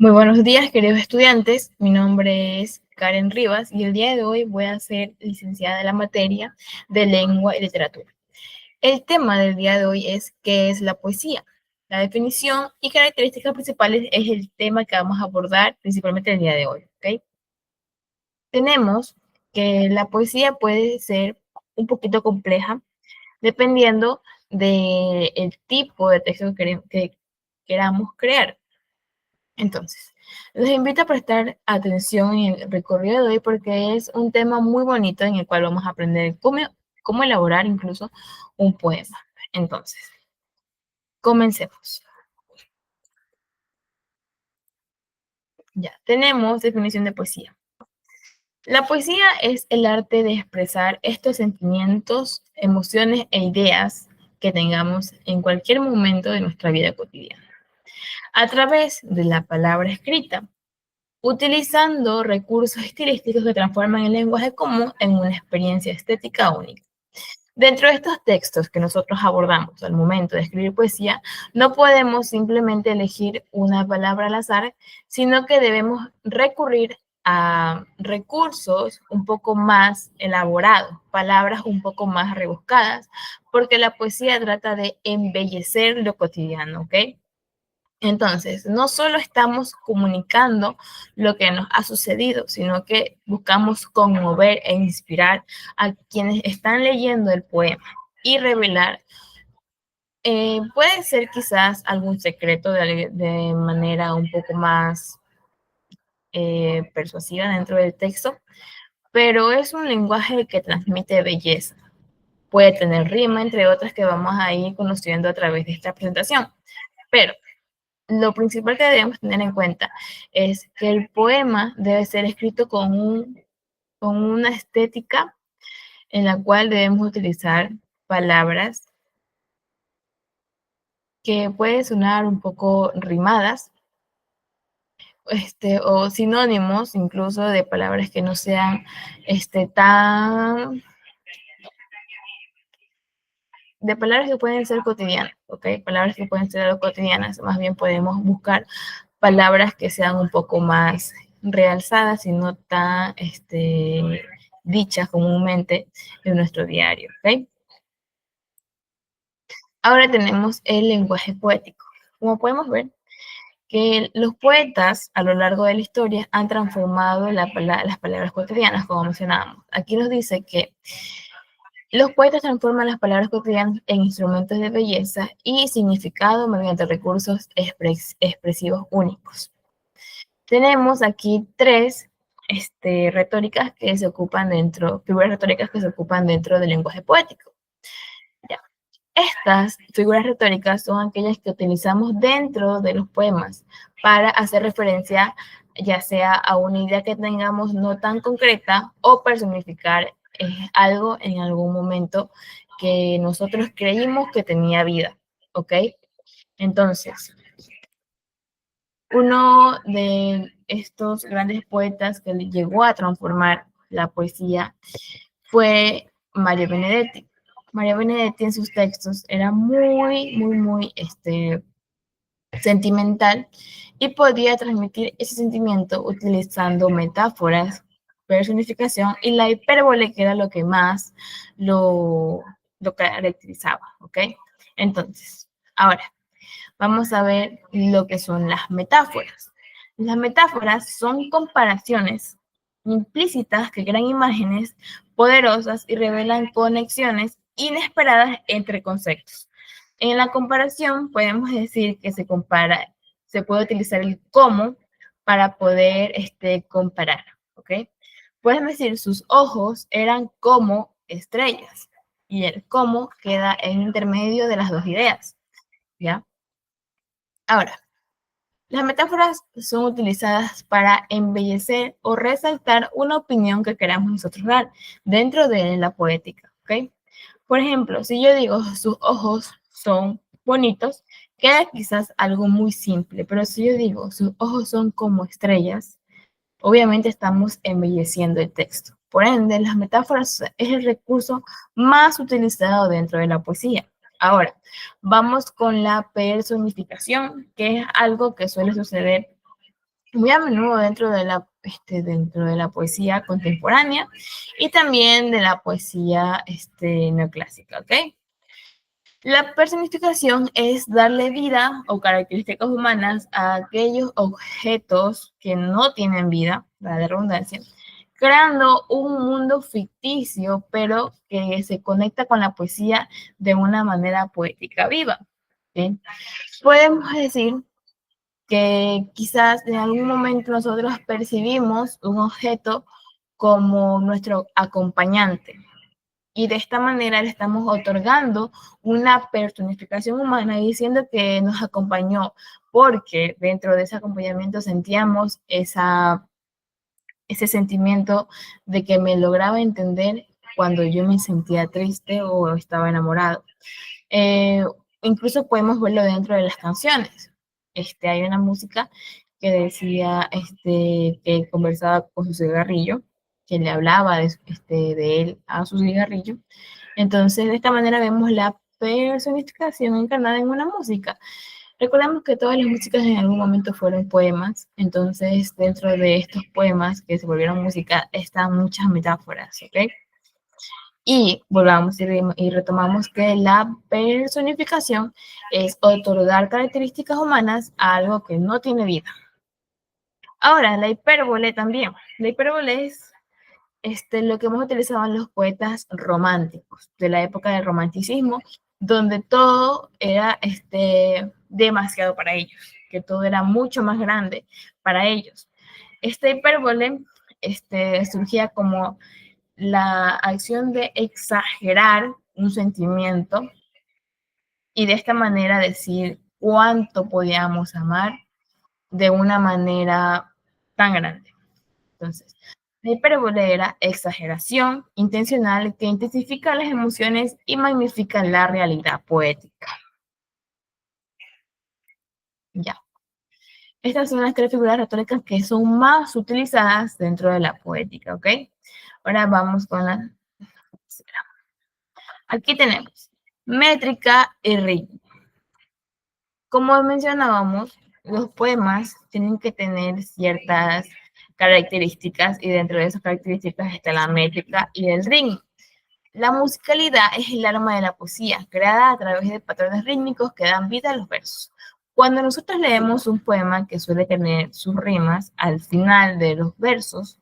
Muy buenos días, queridos estudiantes. Mi nombre es Karen Rivas y el día de hoy voy a ser licenciada en la materia de lengua y literatura. El tema del día de hoy es ¿qué es la poesía? La definición y características principales es el tema que vamos a abordar principalmente el día de hoy, ¿ok? Tenemos que la poesía puede ser un poquito compleja dependiendo del tipo de texto que queramos crear. Entonces, los invito a prestar atención en el recorrido de hoy porque es un tema muy bonito en el cual vamos a aprender cómo elaborar incluso un poema. Entonces, comencemos. Ya, tenemos definición de poesía. La poesía es el arte de expresar estos sentimientos, emociones e ideas que tengamos en cualquier momento de nuestra vida cotidiana, a través de la palabra escrita, utilizando recursos estilísticos que transforman el lenguaje común en una experiencia estética única. Dentro de estos textos que nosotros abordamos al momento de escribir poesía, no podemos simplemente elegir una palabra al azar, sino que debemos recurrir a recursos un poco más elaborados, palabras un poco más rebuscadas, porque la poesía trata de embellecer lo cotidiano, ¿ok? Entonces, no solo estamos comunicando lo que nos ha sucedido, sino que buscamos conmover e inspirar a quienes están leyendo el poema y revelar, puede ser quizás algún secreto de manera un poco más persuasiva dentro del texto, pero es un lenguaje que transmite belleza. Puede tener rima, entre otras que vamos a ir conociendo a través de esta presentación. Pero lo principal que debemos tener en cuenta es que el poema debe ser escrito con una estética en la cual debemos utilizar palabras que pueden sonar un poco rimadas, o sinónimos incluso de palabras que no sean tan de palabras que pueden ser cotidianas, ¿ok? Palabras que pueden ser algo cotidianas, más bien podemos buscar palabras que sean un poco más realzadas y no tan dichas comúnmente en nuestro diario, ¿ok? Ahora tenemos el lenguaje poético. Como podemos ver, que los poetas a lo largo de la historia han transformado las palabras cotidianas, como mencionábamos. Aquí nos dice que los poetas transforman las palabras cotidianas en instrumentos de belleza y significado mediante recursos expresivos únicos. Tenemos aquí tres retóricas que se ocupan figuras retóricas que se ocupan dentro del lenguaje poético. Ya. Estas figuras retóricas son aquellas que utilizamos dentro de los poemas para hacer referencia ya sea a una idea que tengamos no tan concreta o personificar algo en algún momento que nosotros creímos que tenía vida, ¿ok? Entonces, uno de estos grandes poetas que llegó a transformar la poesía fue Mario Benedetti. Mario Benedetti en sus textos era muy sentimental y podía transmitir ese sentimiento utilizando metáforas, personificación y la hipérbole, que era lo que más lo caracterizaba, ¿ok? Entonces, ahora, vamos a ver lo que son las metáforas. Las metáforas son comparaciones implícitas que crean imágenes poderosas y revelan conexiones inesperadas entre conceptos. En la comparación podemos decir que se puede utilizar el cómo para poder comparar, ¿ok? Puedes decir sus ojos eran como estrellas y el cómo queda en intermedio de las dos ideas, ¿ya? Ahora, las metáforas son utilizadas para embellecer o resaltar una opinión que queramos nosotros dar dentro de la poética, ¿ok? Por ejemplo, si yo digo sus ojos son bonitos, queda quizás algo muy simple, pero si yo digo sus ojos son como estrellas, obviamente estamos embelleciendo el texto. Por ende, las metáforas es el recurso más utilizado dentro de la poesía. Ahora, vamos con la personificación, que es algo que suele suceder muy a menudo dentro de la poesía contemporánea y también de la poesía neoclásica, ¿ok? La personificación es darle vida o características humanas a aquellos objetos que no tienen vida, la redundancia, creando un mundo ficticio, pero que se conecta con la poesía de una manera poética viva. ¿Sí? Podemos decir que quizás en algún momento nosotros percibimos un objeto como nuestro acompañante, y de esta manera le estamos otorgando una personificación humana diciendo que nos acompañó porque dentro de ese acompañamiento sentíamos ese sentimiento de que me lograba entender cuando yo me sentía triste o estaba enamorado. Eh, Incluso podemos verlo dentro de las canciones. Hay una música que decía que conversaba con su cigarrillo, que le hablaba de él a su cigarrillo. Entonces, de esta manera vemos la personificación encarnada en una música. Recordemos que todas las músicas en algún momento fueron poemas, entonces dentro de estos poemas que se volvieron música están muchas metáforas, ¿ok? Y volvamos y retomamos que la personificación es otorgar características humanas a algo que no tiene vida. Ahora, la hipérbole también. La hipérbole es lo que hemos utilizado en los poetas románticos de la época del romanticismo, donde todo era demasiado para ellos, que todo era mucho más grande para ellos. Esta hipérbole surgía como la acción de exagerar un sentimiento y de esta manera decir cuánto podíamos amar de una manera tan grande. Entonces, la hipérbole era exageración intencional que intensifica las emociones y magnifica la realidad poética. Ya. Estas son las tres figuras retóricas que son más utilizadas dentro de la poética, ¿ok? Ahora vamos con la tercera. Aquí tenemos métrica y ritmo. Como mencionábamos, los poemas tienen que tener ciertas características y dentro de esas características está la métrica y el ritmo. La musicalidad es el arma de la poesía, creada a través de patrones rítmicos que dan vida a los versos. Cuando nosotros leemos un poema que suele tener sus rimas al final de los versos,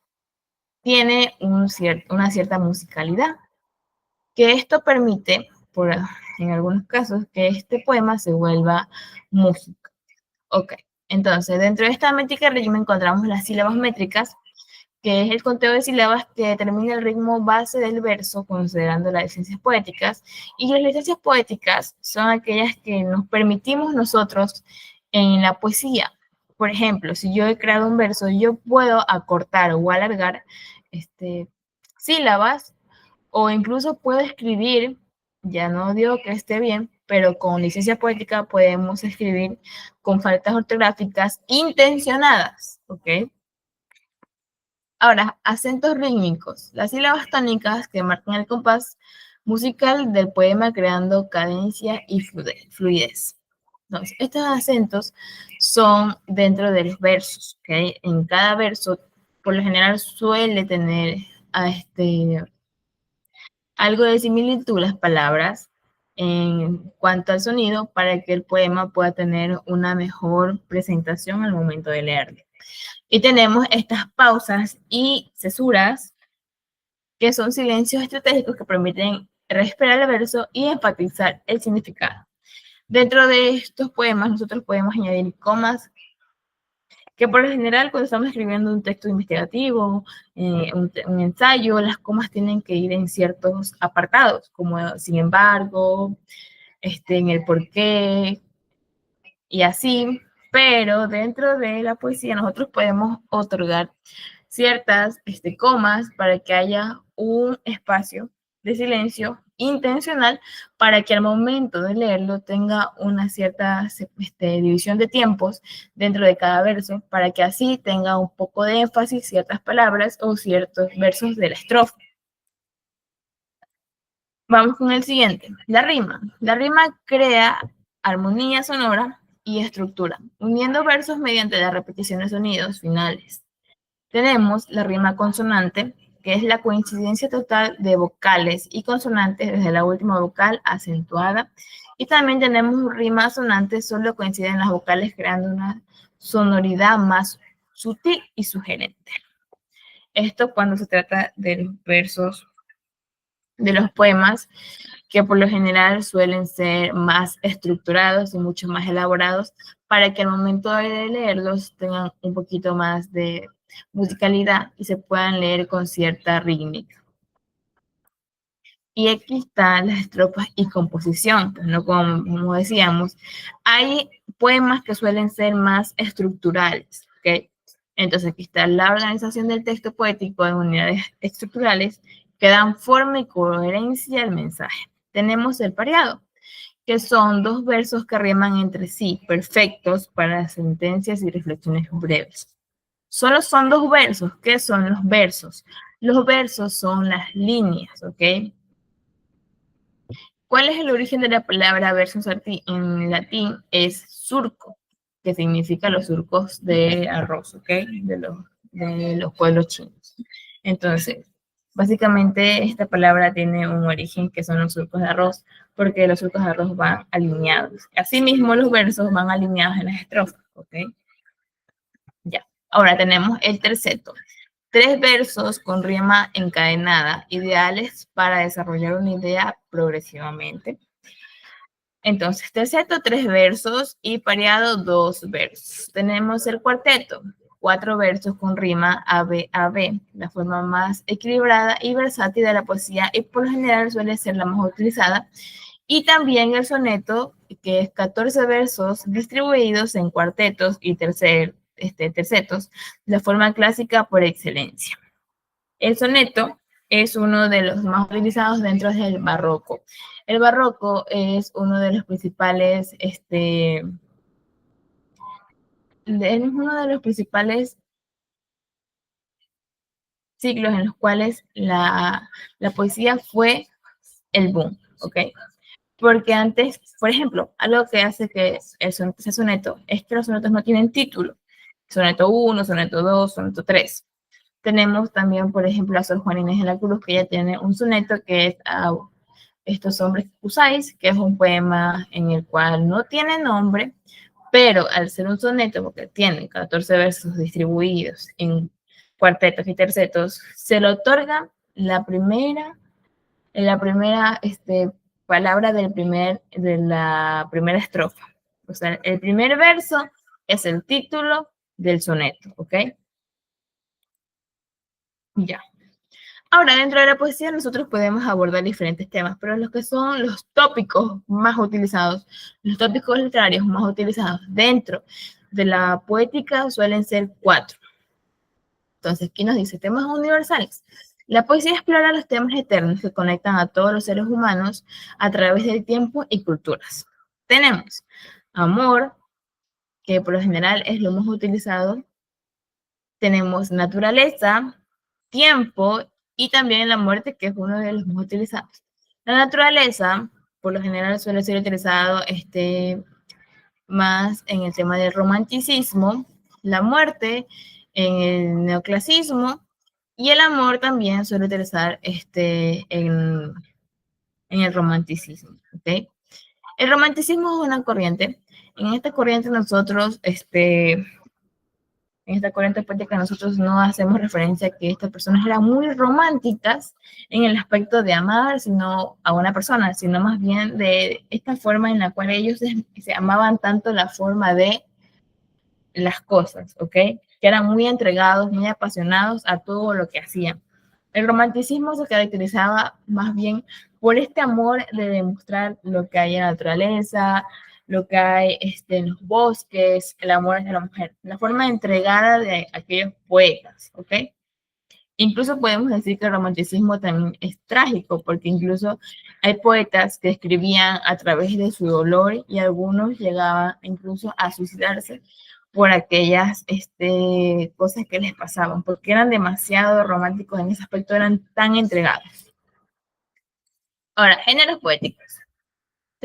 tiene una cierta musicalidad, que esto permite, en algunos casos, que este poema se vuelva música. Ok, entonces dentro de esta métrica ritmo encontramos las sílabas métricas, que es el conteo de sílabas que determina el ritmo base del verso considerando las licencias poéticas. Y las licencias poéticas son aquellas que nos permitimos nosotros en la poesía. Por ejemplo, si yo he creado un verso, yo puedo acortar o alargar sílabas o incluso puedo escribir, ya no digo que esté bien, pero con licencia poética podemos escribir con faltas ortográficas intencionadas, ¿ok? Ahora, acentos rítmicos. Las sílabas tónicas que marcan el compás musical del poema creando cadencia y fluidez. Entonces, estos acentos son dentro de los versos, ¿ok? En cada verso, por lo general, suele tener algo de similitud las palabras en cuanto al sonido para que el poema pueda tener una mejor presentación al momento de leerlo. Y tenemos estas pausas y cesuras, que son silencios estratégicos que permiten respirar el verso y enfatizar el significado. Dentro de estos poemas, nosotros podemos añadir comas, que por lo general cuando estamos escribiendo un texto investigativo, un ensayo, las comas tienen que ir en ciertos apartados, como sin embargo, en el porqué, y así, pero dentro de la poesía nosotros podemos otorgar ciertas comas para que haya un espacio de silencio intencional para que al momento de leerlo tenga una cierta división de tiempos dentro de cada verso para que así tenga un poco de énfasis ciertas palabras o ciertos versos de la estrofa. Vamos con el siguiente, la rima. La rima crea armonía sonora y estructura, uniendo versos mediante la repetición de sonidos finales. Tenemos la rima consonante, que es la coincidencia total de vocales y consonantes desde la última vocal acentuada. Y también tenemos rima asonante, solo coinciden las vocales creando una sonoridad más sutil y sugerente. Esto cuando se trata de los versos de los poemas, que por lo general suelen ser más estructurados y mucho más elaborados, para que al momento de leerlos tengan un poquito más de musicalidad y se puedan leer con cierta rítmica. Y aquí están las estrofas y composición, pues no como decíamos, hay poemas que suelen ser más estructurales, ¿ok? Entonces aquí está la organización del texto poético en unidades estructurales que dan forma y coherencia al mensaje. Tenemos el pareado, que son dos versos que riman entre sí, perfectos para sentencias y reflexiones breves. Solo son dos versos. ¿Qué son los versos? Los versos son las líneas, ¿ok? ¿Cuál es el origen de la palabra versus en latín? Es surco, que significa los surcos de arroz, ¿ok? De los pueblos chinos. Entonces, básicamente esta palabra tiene un origen que son los surcos de arroz, porque los surcos de arroz van alineados. Asimismo, los versos van alineados en las estrofas, ¿ok? Ya. Ahora tenemos el terceto. 3 versos con rima encadenada, ideales para desarrollar una idea progresivamente. Entonces, terceto, 3 versos y pareado, 2 versos. Tenemos el cuarteto, 4 versos con rima AB, la forma más equilibrada y versátil de la poesía y por lo general suele ser la más utilizada. Y también el soneto, que es 14 versos distribuidos en cuartetos y tercetos, la forma clásica por excelencia. El soneto es uno de los más utilizados dentro del barroco. El barroco es uno de los principales, siglos en los cuales la poesía fue el boom, ¿ok? Porque antes, por ejemplo, algo que hace que el soneto sea soneto es que los sonetos no tienen título. Soneto 1, soneto 2, soneto 3. Tenemos también, por ejemplo, a Sor Juana Inés de la Cruz, que ella tiene un soneto que es a estos hombres que usáis, que es un poema en el cual no tiene nombre, pero al ser un soneto, porque tiene 14 versos distribuidos en cuartetos y tercetos, se le otorga la primera palabra de la primera estrofa. O sea, el primer verso es el título del soneto, ¿ok? Ya. Ahora, dentro de la poesía nosotros podemos abordar diferentes temas, pero los que son los tópicos más utilizados, los tópicos literarios más utilizados dentro de la poética suelen ser 4. Entonces, aquí nos dice temas universales. La poesía explora los temas eternos que conectan a todos los seres humanos a través del tiempo y culturas. Tenemos amor, que por lo general es lo más utilizado. Tenemos naturaleza, tiempo y también la muerte, que es uno de los más utilizados. La naturaleza, por lo general, suele ser utilizado más en el tema del romanticismo, la muerte en el neoclasismo y el amor también suele utilizar en el romanticismo. ¿Okay? El romanticismo es una corriente. En esta corriente nosotros en esta corriente poética nosotros no hacemos referencia a que estas personas eran muy románticas en el aspecto de amar sino a una persona, sino más bien de esta forma en la cual ellos se amaban tanto la forma de las cosas, ¿ok? Que eran muy entregados, muy apasionados a todo lo que hacían. El romanticismo se caracterizaba más bien por este amor de demostrar lo que hay en la naturaleza, lo que hay en los bosques, el amor de la mujer, la forma entregada de aquellos poetas, ¿ok? Incluso podemos decir que el romanticismo también es trágico, porque incluso hay poetas que escribían a través de su dolor y algunos llegaban incluso a suicidarse por aquellas cosas que les pasaban, porque eran demasiado románticos en ese aspecto, eran tan entregados. Ahora, géneros poéticos.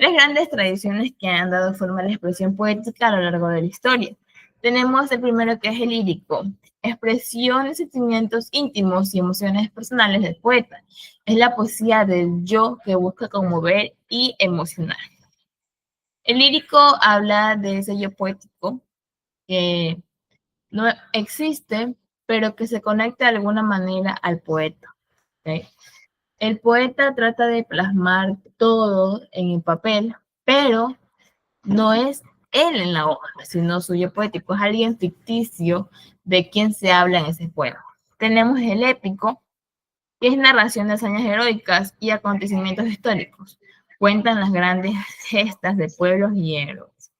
tres grandes tradiciones que han dado forma a la expresión poética a lo largo de la historia. Tenemos el primero, que es el lírico, expresión de sentimientos íntimos y emociones personales del poeta. Es la poesía del yo que busca conmover y emocionar. El lírico habla de ese yo poético que no existe, pero que se conecta de alguna manera al poeta. ¿Okay? El poeta trata de plasmar todo en el papel, pero no es él en la hoja, sino su yo poético, es alguien ficticio de quien se habla en ese poema. Tenemos el épico, que es narración de hazañas heroicas y acontecimientos históricos. Cuentan las grandes gestas de pueblos y héroes.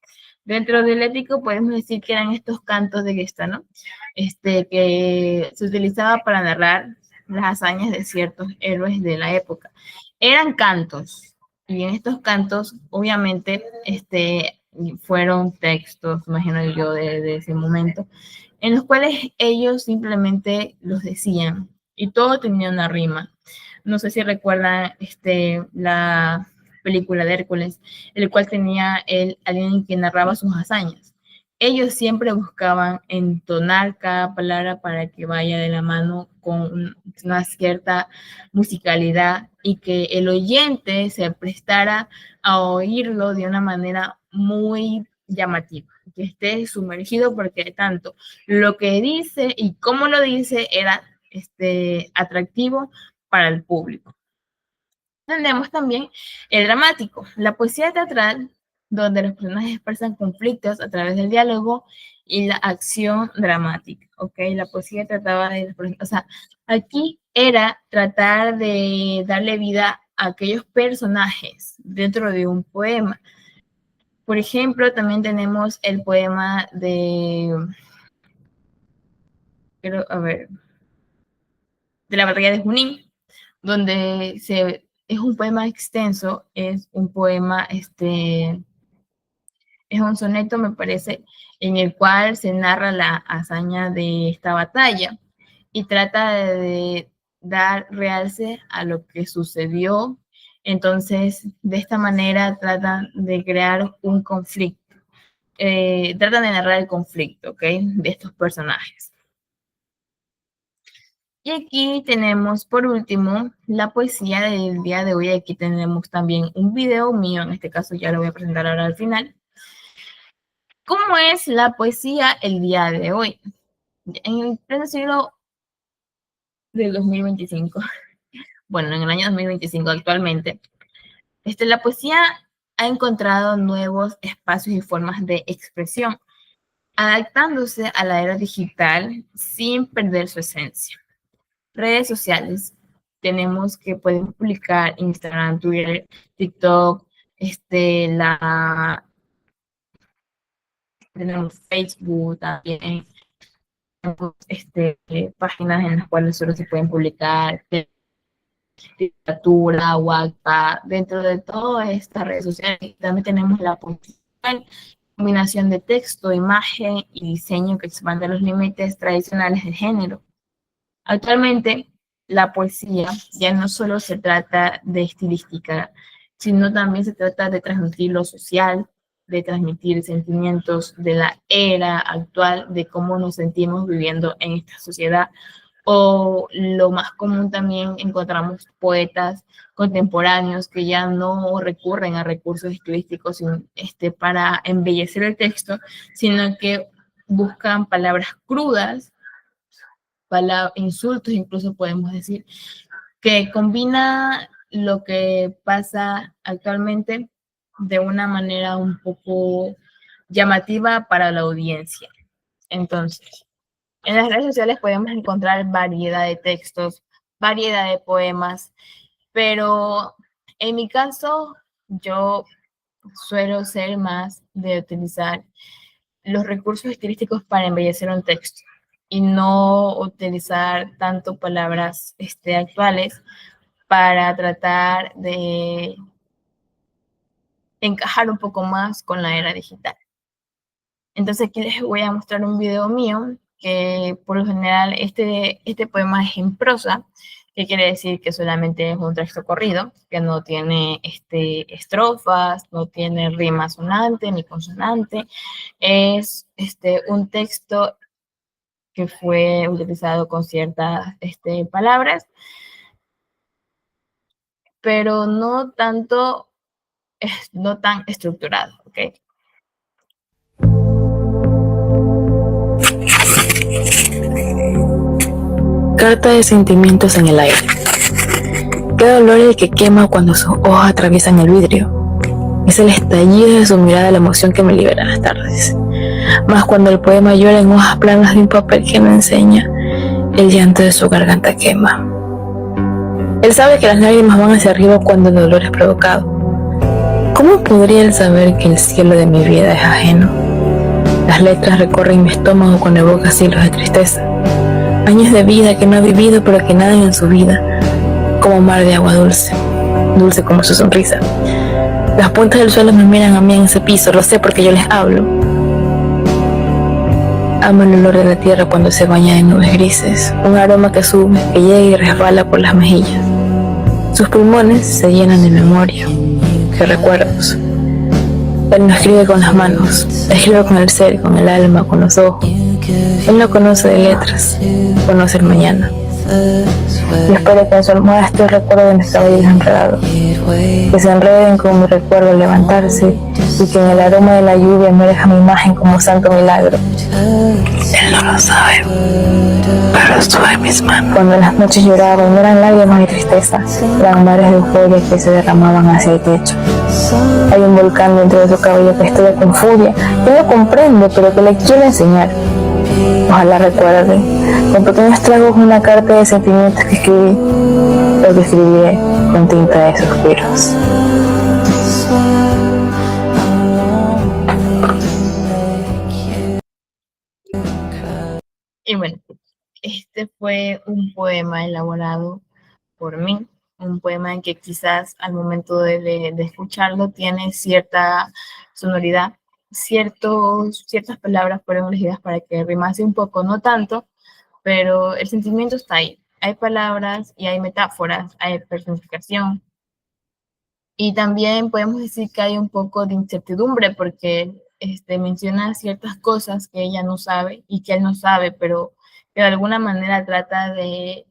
Dentro del épico podemos decir que eran estos cantos de gesta, ¿no? Que se utilizaba para narrar las hazañas de ciertos héroes de la época. Eran cantos, y en estos cantos, obviamente, fueron textos, imagino yo, de ese momento, en los cuales ellos simplemente los decían, y todo tenía una rima. No sé si recuerdan la película de Hércules, el cual tenía alguien que narraba sus hazañas. Ellos siempre buscaban entonar cada palabra para que vaya de la mano con una cierta musicalidad y que el oyente se prestara a oírlo de una manera muy llamativa, que esté sumergido, porque tanto lo que dice y cómo lo dice era atractivo para el público. Tenemos también el dramático, la poesía teatral, donde los personajes expresan conflictos a través del diálogo y la acción dramática, ¿ok? La poesía trataba de, o sea, aquí era tratar de darle vida a aquellos personajes dentro de un poema. Por ejemplo, también tenemos el poema de la batalla de Junín, donde es un poema extenso, es un poema, es un soneto, me parece, en el cual se narra la hazaña de esta batalla y trata de dar realce a lo que sucedió. Entonces, de esta manera tratan de crear un conflicto, tratan de narrar el conflicto, ¿ok? De estos personajes. Y aquí tenemos, por último, la poesía del día de hoy. Aquí tenemos también un video mío, en este caso ya lo voy a presentar ahora al final. ¿Cómo es la poesía el día de hoy? En el pleno siglo del 2025, bueno, en el año 2025 actualmente, la poesía ha encontrado nuevos espacios y formas de expresión, adaptándose a la era digital sin perder su esencia. Redes sociales, tenemos que podemos publicar Instagram, Twitter, TikTok, tenemos Facebook también, tenemos páginas en las cuales solo se pueden publicar literatura, WhatsApp, dentro de todas estas redes sociales también tenemos la combinación de texto, imagen y diseño que expande los límites tradicionales del género. Actualmente, la poesía ya no solo se trata de estilística, sino también se trata de transmitir lo social, de transmitir sentimientos de la era actual, de cómo nos sentimos viviendo en esta sociedad. O lo más común también encontramos poetas contemporáneos que ya no recurren a recursos estilísticos para embellecer el texto, sino que buscan palabras crudas, insultos, incluso podemos decir, que combina lo que pasa actualmente de una manera un poco llamativa para la audiencia. Entonces, en las redes sociales podemos encontrar variedad de textos, variedad de poemas, pero en mi caso, yo suelo ser más de utilizar los recursos estilísticos para embellecer un texto y no utilizar tanto palabras actuales para tratar de encajar un poco más con la era digital. Entonces aquí les voy a mostrar un video mío que por lo general este poema es en prosa, ¿Qué quiere decir? Que solamente es un texto corrido, que no tiene estrofas, no tiene rima sonante ni consonante. Es un texto que fue utilizado con ciertas palabras, pero no tanto, no tan estructurado, ¿ok? Carta de sentimientos en el aire. Qué dolor el que quema cuando sus ojos atraviesan el vidrio. Es el estallido de su mirada la emoción que me libera las tardes. Mas cuando el poema llora en hojas planas de un papel que no enseña, el llanto de su garganta quema. Él sabe que las lágrimas van hacia arriba cuando el dolor es provocado. ¿Cómo podría él saber que el cielo de mi vida es ajeno? Las letras recorren mi estómago con evocas hilos de tristeza. Años de vida que no ha vivido pero que nadan en su vida, como mar de agua dulce, dulce como su sonrisa. Las puntas del suelo me miran a mí en ese piso, lo sé porque yo les hablo. Amo el olor de la tierra cuando se baña en nubes grises, un aroma que sube, que llega y resbala por las mejillas. Sus pulmones se llenan de memoria, de recuerdos. Él no escribe con las manos, escribe con el ser, con el alma, con los ojos. Él no conoce de letras, conoce el mañana. Y espero que en su almohada esté el recuerdo de mis cabellos enredados, que se enreden con mi recuerdo al levantarse y que en el aroma de la lluvia me deja mi imagen como santo milagro. Él no lo sabe, pero estuve en mis manos. Cuando las noches lloraban, no eran lágrimas de tristeza, eran mares de euforia que se derramaban hacia el techo. Hay un volcán dentro de su cabello que estalla con furia, que no comprende, pero que le quiero enseñar. Ojalá recuerde, con pequeños tragos, una carta de sentimientos que escribí, o que escribiré con tinta de suspiros. Y bueno, este fue un poema elaborado por mí, un poema en que quizás al momento de escucharlo tiene cierta sonoridad, ciertas palabras fueron elegidas para que rimase un poco, no tanto, pero el sentimiento está ahí. Hay palabras y hay metáforas, hay personificación. Y también podemos decir que hay un poco de incertidumbre porque menciona ciertas cosas que ella no sabe y que él no sabe, pero que de alguna manera trata de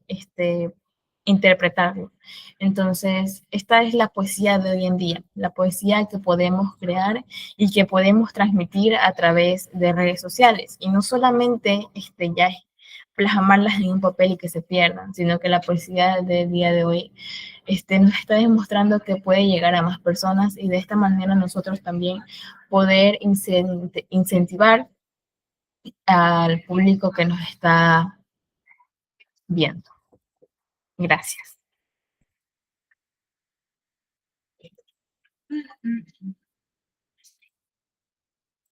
interpretarlo. Entonces, esta es la poesía de hoy en día, la poesía que podemos crear y que podemos transmitir a través de redes sociales. Y no solamente ya es plasmarlas en un papel y que se pierdan, sino que la poesía del día de hoy nos está demostrando que puede llegar a más personas y de esta manera nosotros también poder incentivar al público que nos está viendo. Gracias.